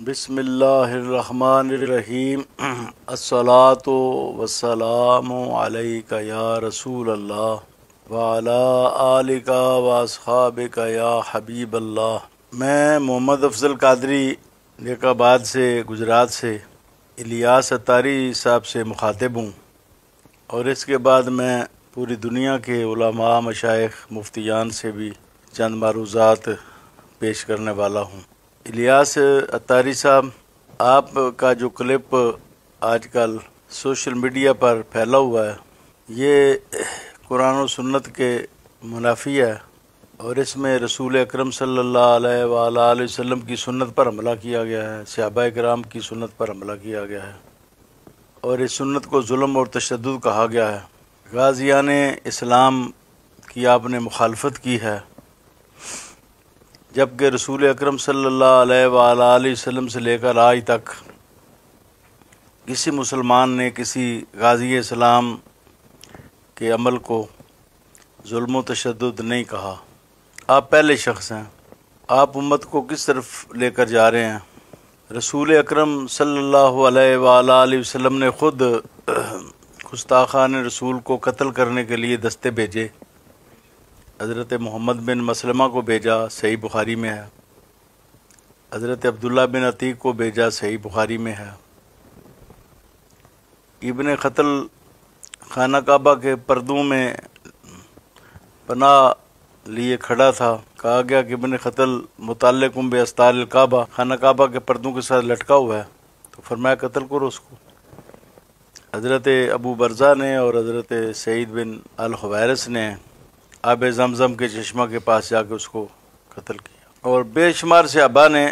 بسم اللہ الرحمن الرحیم الصلاۃ والسلام علیک یا رسول اللہ وعلی آلک واصحابک یا حبیب اللہ۔ میں محمد افضل قادری نیک آباد سے گجرات سے الیاس اتاری صاحب سے مخاطب ہوں، اور اس کے بعد میں پوری دنیا کے علماء، مشائخ، مفتیان سے بھی چند معروضات پیش کرنے والا ہوں۔ الیاس اتاری صاحب، آپ کا جو کلپ آج کل سوشل میڈیا پر پھیلا ہوا ہے یہ قرآن و سنت کے منافی ہے، اور اس میں رسول اکرم صلی اللہ علیہ وآلہ وسلم کی سنت پر حملہ کیا گیا ہے، صحابہ کرام کی سنت پر حملہ کیا گیا ہے، اور اس سنت کو ظلم اور تشدد کہا گیا ہے۔ غازیان اسلام کی آپ نے مخالفت کی ہے، جبکہ رسول اکرم صلی اللہ علیہ وآلہ وسلم سے لے کر آج تک کسی مسلمان نے کسی غازی اسلام کے عمل کو ظلم و تشدد نہیں کہا۔ آپ پہلے شخص ہیں، آپ امت کو کس طرف لے کر جا رہے ہیں؟ رسول اکرم صلی اللہ علیہ وآلہ وسلم نے خود گستاخان رسول کو قتل کرنے کے لیے دستے بھیجے۔ حضرت محمد بن مسلمہ کو بھیجا، صحیح بخاری میں ہے۔ حضرت عبداللہ بن عتیق کو بھیجا، صحیح بخاری میں ہے۔ ابن قتل خانہ کعبہ کے پردوں میں پناہ لیے کھڑا تھا، کہا گیا کہ ابن قتل متعلقم باستار الکعبہ، خانہ کعبہ کے پردوں کے ساتھ لٹکا ہوا ہے، تو فرمایا قتل کرو اس کو۔ حضرت ابو برزہ نے اور حضرت سعید بن الحویرث نے آب زمزم کے چشمہ کے پاس جا کے اس کو قتل کیا، اور بے شمار صحابہ نے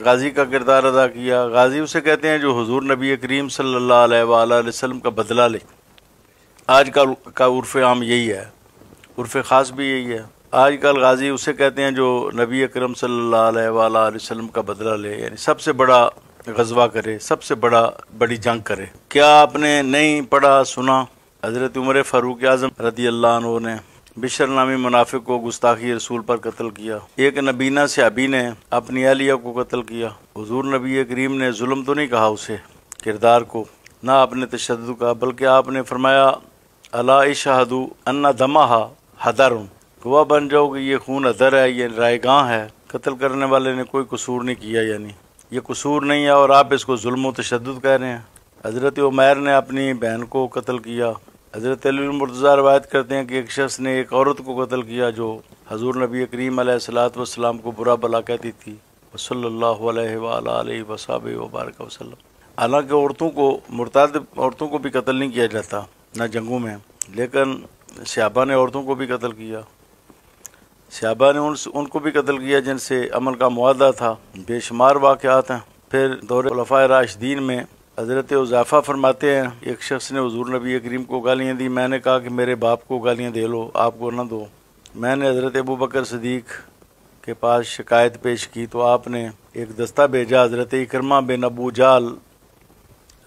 غازی کا کردار ادا کیا۔ غازی اسے کہتے ہیں جو حضور نبی کریم صلی اللہ علیہ وآلہ وسلم کا بدلہ لے۔ آج کل کا عرف عام یہی ہے، عرف خاص بھی یہی ہے۔ آج کل غازی اسے کہتے ہیں جو نبی اکرم صلی اللہ علیہ وآلہ وسلم کا بدلہ لے، یعنی سب سے بڑا غزوہ کرے، سب سے بڑی جنگ کرے۔ کیا آپ نے نہیں پڑھا سنا؟ حضرت عمر فاروق اعظم رضی اللہ عنہ نے بشر نامی منافق کو گستاخی رسول پر قتل کیا۔ ایک نبینہ صحابی نے اپنی اہلیہ کو قتل کیا۔ حضور نبی کریم نے ظلم تو نہیں کہا اسے، کردار کو، نہ آپ نے تشدد کہا، بلکہ آپ نے فرمایا الا اشہدوا ان دمہا حدر، گواہ بن جاؤ کہ یہ خون حدر ہے، یہ رائے گاہ ہے، قتل کرنے والے نے کوئی قصور نہیں کیا، یعنی یہ قصور نہیں ہے، اور آپ اس کو ظلم و تشدد کہہ رہے ہیں۔ حضرت عمیر نے اپنی بہن کو قتل کیا۔ حضرت علی المرتضیٰ روایت کرتے ہیں کہ ایک شخص نے ایک عورت کو قتل کیا جو حضور نبی کریم علیہ الصلوۃ والسلام کو برا بلا کہتی تھی، صلی اللہ علیہ وآلہ وصحبہ وبارک وسلم۔ حالانکہ عورتوں کو، مرتد عورتوں کو بھی قتل نہیں کیا جاتا، نہ جنگوں میں، لیکن صحابہ نے عورتوں کو بھی قتل کیا۔ صحابہ نے ان کو بھی قتل کیا جن سے عمل کا معاہدہ تھا۔ بے شمار واقعات ہیں۔ پھر دور خلفائے راشدین میں حضرت حذیفہ فرماتے ہیں ایک شخص نے حضور نبی کریم کو گالیاں دی، میں نے کہا کہ میرے باپ کو گالیاں دے لو، آپ کو نہ دو۔ میں نے حضرت ابو بکر صدیق کے پاس شکایت پیش کی تو آپ نے ایک دستہ بھیجا حضرت اکرمہ بن ابو جہل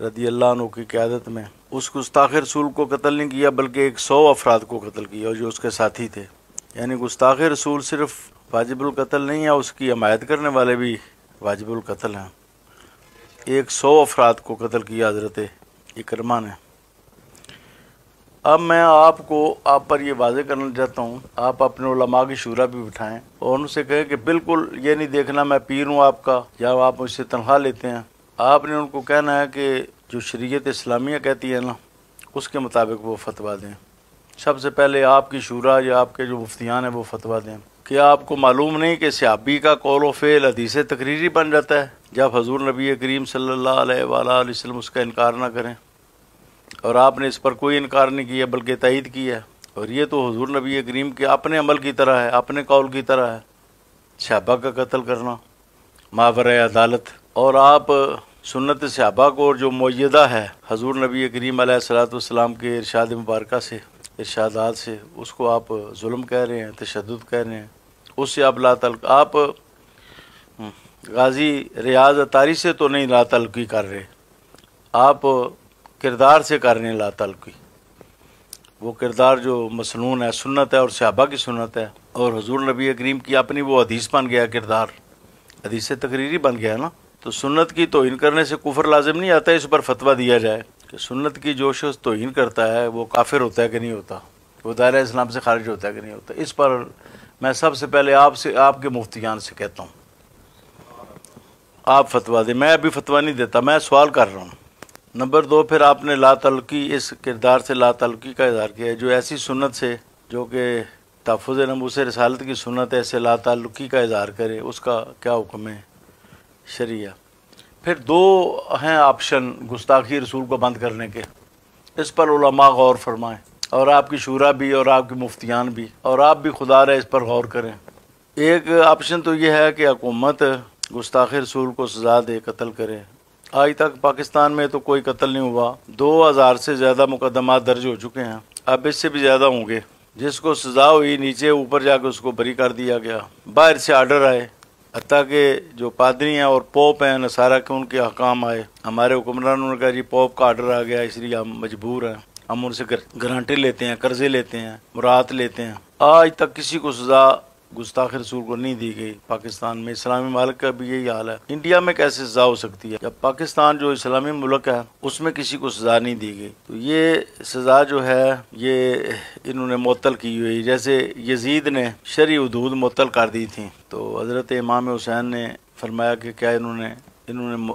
رضی اللہ عنہ کی قیادت میں۔ اس گستاخ رسول کو قتل نہیں کیا بلکہ 100 افراد کو قتل کیا جو اس کے ساتھی تھے۔ یعنی گستاخ رسول صرف واجب القتل نہیں ہے، اس کی حمایت کرنے والے بھی واجب القتل ہیں۔ 100 افراد کو قتل کیا حضرت اکرمہ نے۔ اب میں آپ پر یہ واضح کرنا چاہتا ہوں، آپ اپنے علماء کی شورا بھی بٹھائیں اور ان سے کہیں کہ بالکل یہ نہیں دیکھنا میں پیر ہوں آپ کا یا آپ مجھ سے تنخواہ لیتے ہیں۔ آپ نے ان کو کہنا ہے کہ جو شریعت اسلامیہ کہتی ہے نا، اس کے مطابق وہ فتویٰ دیں۔ سب سے پہلے آپ کی شورا یا آپ کے جو مفتیان ہیں وہ فتویٰ دیں۔ کیا آپ کو معلوم نہیں کہ صحابی کا قول و فعل حدیث تقریری بن جاتا ہے جب حضور نبی کریم صلی اللہ علیہ وآلہ وسلم اس کا انکار نہ کریں؟ اور آپ نے اس پر کوئی انکار نہیں کیا بلکہ تائید کی ہے، اور یہ تو حضور نبی کریم کے اپنے عمل کی طرح ہے، اپنے قول کی طرح ہے، صحابہ کا قتل کرنا ماورائے عدالت۔ اور آپ سنت صحابہ کو جو معیدہ ہے حضور نبی کریم علیہ الصلوۃ والسلام کے ارشاد مبارکہ سے، ارشادات سے، اس کو آپ ظلم کہہ رہے ہیں، تشدد کہہ رہے ہیں، اس سے آپ لا تعلق۔ آپ غازی ریاض اتاری سے تو نہیں لا تعلقی کر رہے، آپ کردار سے کر رہے ہیں لا تعلقی۔ وہ کردار جو مسنون ہے، سنت ہے اور صحابہ کی سنت ہے، اور حضور نبی کریم کی اپنی وہ حدیث بن گیا، کردار حدیث تقریری بن گیا نا۔ تو سنت کی توہین کرنے سے کفر لازم نہیں آتا ہے، اس پر فتویٰ دیا جائے کہ سنت کی جو شخص توہین کرتا ہے وہ کافر ہوتا ہے کہ نہیں ہوتا، وہ دائرہ اسلام سے خارج ہوتا ہے کہ نہیں ہوتا۔ اس پر میں سب سے پہلے آپ کے مفتیان سے کہتا ہوں آپ فتویٰ دیں، میں ابھی فتویٰ نہیں دیتا، میں سوال کر رہا ہوں۔ نمبر 2، پھر آپ نے لا تعلقی، اس کردار سے لا تعلقی کا اظہار کیا ہے، جو ایسی سنت سے جو کہ تحفظ ناموس رسالت کی سنت ہے، سے لا تعلقی کا اظہار کرے، اس کا کیا حکم ہے شریعہ۔ پھر 2 ہیں آپشن گستاخی رسول کو بند کرنے کے، اس پر علماء غور فرمائیں، اور آپ کی شورا بھی اور آپ کے مفتیان بھی، اور آپ بھی خدا رہے اس پر غور کریں۔ ایک آپشن تو یہ ہے کہ حکومت گستاخ رسول کو سزا دے، قتل کرے۔ آج تک پاکستان میں تو کوئی قتل نہیں ہوا، 2000 سے زیادہ مقدمات درج ہو چکے ہیں، اب اس سے بھی زیادہ ہوں گے۔ جس کو سزا ہوئی نیچے اوپر جا کے اس کو بری کر دیا گیا، باہر سے آرڈر آئے، حتیٰ کہ جو پادری ہیں اور پوپ ہیں نصارہ کے، ان کے احکام آئے، ہمارے حکمرانوں نے کہا جی پوپ کا آرڈر آ گیا اس لیے ہم مجبور ہیں، ہم ان سے گرانٹی لیتے ہیں، قرضے لیتے ہیں، مراد لیتے ہیں۔ آج تک کسی کو سزا گستاخ رسول کو نہیں دی گئی پاکستان میں۔ اسلامی ممالک کا بھی یہی حال ہے، انڈیا میں کیسے سزا ہو سکتی ہے جب پاکستان جو اسلامی ملک ہے اس میں کسی کو سزا نہیں دی گئی؟ تو یہ سزا جو ہے یہ انہوں نے معطل کی ہوئی، جیسے یزید نے شرعی حدود معطل کر دی تھیں، تو حضرت امام حسین نے فرمایا کہ کیا انہوں نے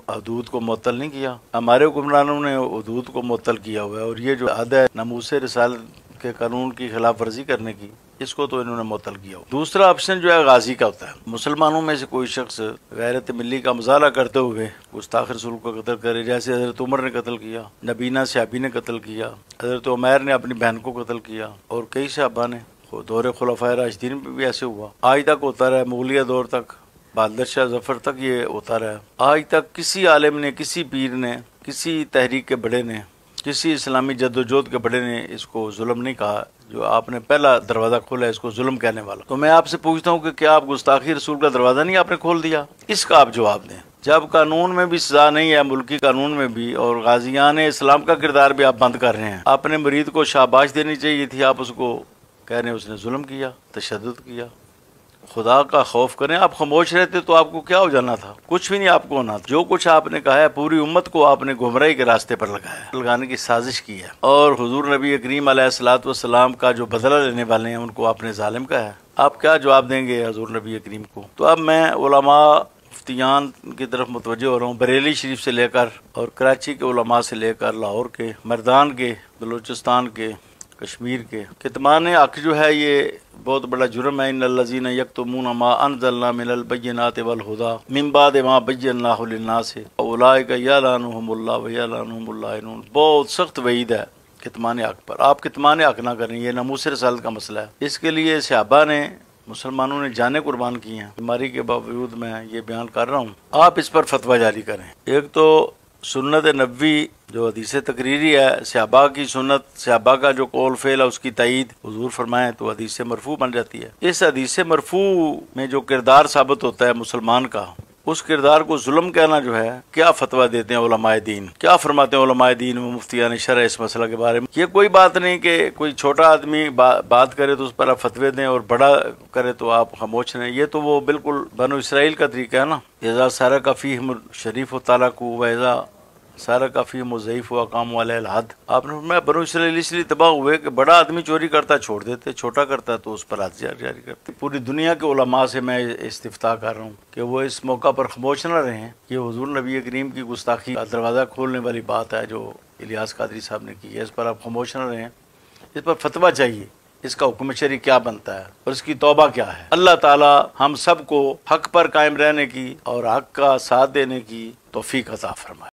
حدود کو معطل نہیں کیا؟ ہمارے حکمرانوں نے حدود کو معطل کیا ہوا ہے، اور یہ جو حد ہے ناموس رسالت کے قانون کی خلاف ورزی کرنے کی، اس کو تو انہوں نے معطل کیا ہو۔ دوسرا آپشن جو ہے غازی کا ہوتا ہے، مسلمانوں میں سے کوئی شخص غیرت ملی کا مظاہرہ کرتے ہوئے گستاخ رسول کو قتل کرے، جیسے حضرت عمر نے قتل کیا، نبینہ صحابی نے قتل کیا، حضرت عمیر نے اپنی بہن کو قتل کیا، اور کئی صحابہ نے، دور خلفائے راشدین میں بھی ایسے ہوا، آج تک ہوتا رہا، مغلیہ دور تک، بہادر شاہ ظفر تک یہ ہوتا رہا۔ آج تک کسی عالم نے، کسی پیر نے، کسی تحریک کے بڑے نے، کسی اسلامی جدوجہد کے بڑے نے اس کو ظلم نہیں کہا۔ جو آپ نے پہلا دروازہ کھولا ہے اس کو ظلم کہنے والا، تو میں آپ سے پوچھتا ہوں کہ کیا آپ گستاخی رسول کا دروازہ نہیں آپ نے کھول دیا؟ اس کا آپ جواب دیں۔ جب قانون میں بھی سزا نہیں ہے، ملکی قانون میں بھی، اور غازیان اسلام کا کردار بھی آپ بند کر رہے ہیں، اپنے مرید کو شاباش دینی چاہیے تھی، آپ اس کو کہہ رہے ہیں اس نے ظلم کیا، تشدد کیا۔ خدا کا خوف کریں، آپ خاموش رہتے تو آپ کو کیا ہو جانا تھا؟ کچھ بھی نہیں آپ کو ہونا تھا۔ جو کچھ آپ نے کہا ہے پوری امت کو آپ نے گمراہی کے راستے پر لگانے کی سازش کی ہے، اور حضور نبی کریم علیہ الصلوۃ والسلام کا جو بدلہ لینے والے ہیں ان کو آپ نے ظالم کہا ہے۔ آپ کیا جواب دیں گے حضور نبی کریم کو؟ تو اب میں علماء مفتیان کی طرف متوجہ ہو رہا ہوں، بریلی شریف سے لے کر اور کراچی کے علماء سے لے کر لاہور کے، مردان کے، بلوچستان کے، کشمیر کے۔ کتمان حق جو ہے یہ بہت بڑا جرم ہے۔ ان الذین یکتمون ما انزلنا من البینات والہدی من بعد ما بیناہ للناس اولئک یلعنهم اللہ ویلعنهم اللاعنون۔ بہت سخت وعید ہے کتمان حق پر، آپ کتمان حق نہ کریں، یہ ناموس رسالت کا مسئلہ ہے۔ اس کے لیے صحابہ نے، مسلمانوں نے جانیں قربان کی ہیں، بیماری کے باوجود میں یہ بیان کر رہا ہوں، آپ اس پر فتویٰ جاری کریں۔ ایک تو سنت نبوی جو حدیث تقریری ہے، صحابہ کی سنت، صحابہ کا جو قول فعل ہے اس کی تائید حضور فرمائیں تو حدیث مرفوع بن جاتی ہے۔ اس حدیث مرفوع میں جو کردار ثابت ہوتا ہے مسلمان کا، اس کردار کو ظلم کہنا جو ہے، کیا فتویٰ دیتے ہیں علماء دین، کیا فرماتے ہیں علماء دین و مفتیان شرع اس مسئلہ کے بارے میں؟ یہ کوئی بات نہیں کہ کوئی چھوٹا آدمی بات کرے تو اس پر آپ فتوے دیں، اور بڑا کرے تو آپ خاموش رہیں۔ یہ تو وہ بالکل بنو اسرائیل کا طریقہ ہے نا، اذا سرق فیہم الشریف طلقوا واذا سرق فیہم الضعیف واقاموا علیہ الحد۔ آپ نے فرمایا بنو اسرائیل اس لیے تباہ ہوئے کہ بڑا آدمی چوری کرتا چھوڑ دیتے، چھوٹا کرتا تو اس پر حد جاری کرتے۔ پوری دنیا کے علماء سے میں استفتاء کر رہا ہوں کہ وہ اس موقع پر خاموش نہ رہیں۔ یہ حضور نبی کریم کی گستاخی کا دروازہ کھولنے والی بات ہے جو الیاس قادری صاحب نے کی ہے، اس پر آپ خاموش نہ رہیں، اس پر فتویٰ چاہیے، اس کا حکم شرعی کیا بنتا ہے اور اس کی توبہ کیا ہے۔ اللہ تعالی ہم سب کو حق پر قائم رہنے کی اور حق کا ساتھ دینے کی توفیق عطا فرمائے۔